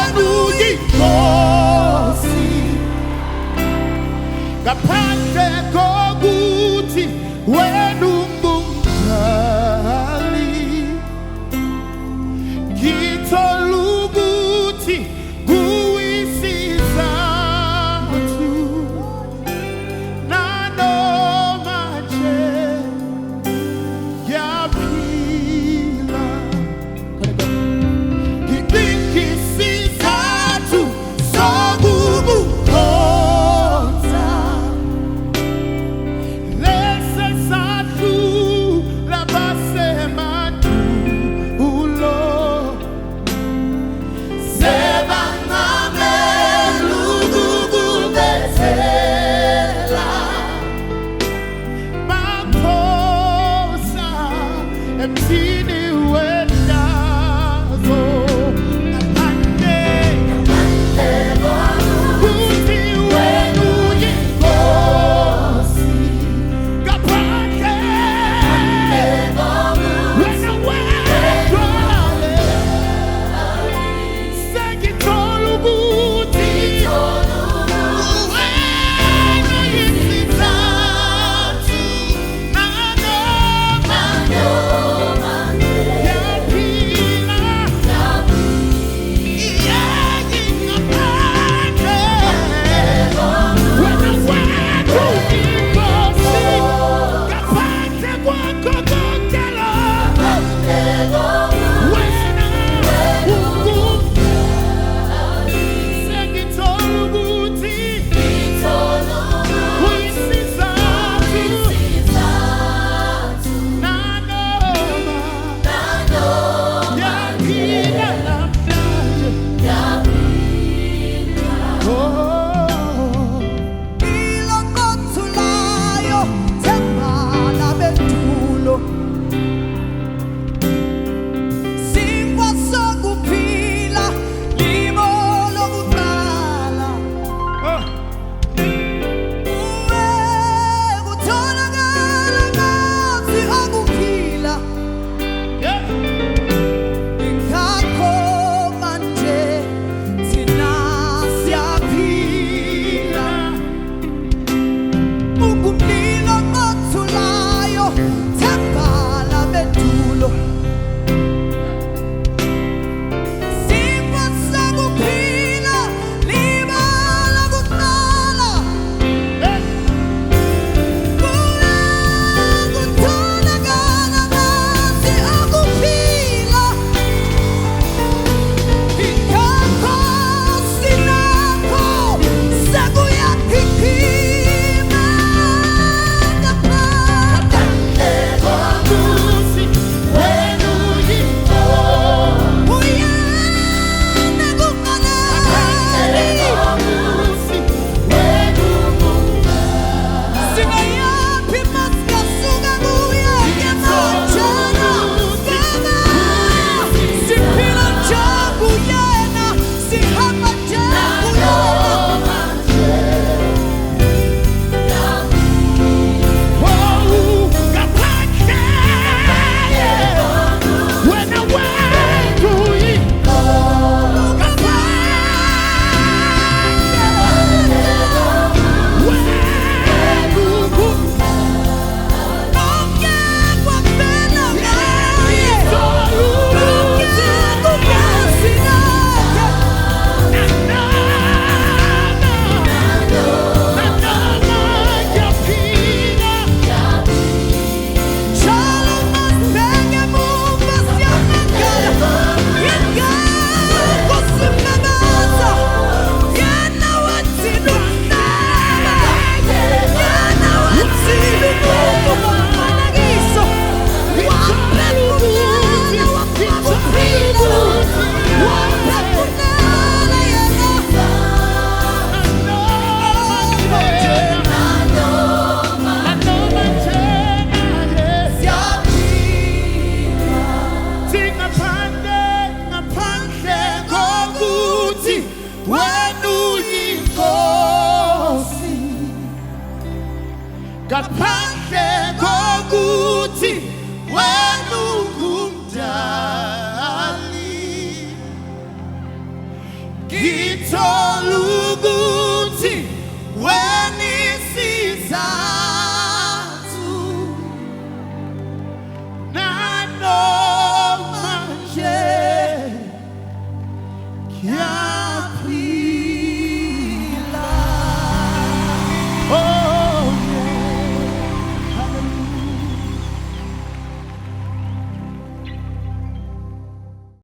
wenu yinkosi ngaphandle kokuthi wenu ngumdali ngithola ukuthi kuyisizathu nanoma nje yaphila ngikisizathu sokukukhonza lesesathu labasemandulo sebangamela ukukubethela baphosa emthini wendazo ngaphandle kokuthi wenu yinkosi ngaphandle wena wedwa sengithola ukuthi wena yisizathu nanoma yaphila ngaphandle wena wedwa yinkosi ngaphandle kwakho konke lokho wena sengithola ukuthi uyisizathu nanoma yaphila namhlanje. Ilokothulayo themba labendulo Simba sokuphila limo lokuqala Uwe kutholakala ngathi akuphila Ingakho manje thina siyaphila Ungumlilo othulayo themba labendulo Simba sokuphila limo lokuqala Kutholakala ngathi akuphila Ingakho sinakho sekuyakhikhima ngaphandle Kokuthi wenu yinkosi Uyena kuqalali kokuthi wenu ngumdali Singayaphi masikasuka kuye ngemajana Baba Siphila njenguyena Sihamba njenguyena ngaphandle wena wedwa yinkosi Konke kwavela ngaye Konke kukazi nakhe Njalo masibheke emuva siyamangala Ingakho simemeza Yena wathina umhlaba Yena wathina umuntu womfanekiso Wamphefumula wamphefumula Wamphefumula yena ngaphandle kokuthi wenu yinkosi ngaphandle kokuthi wenu ngumdali ngithokozile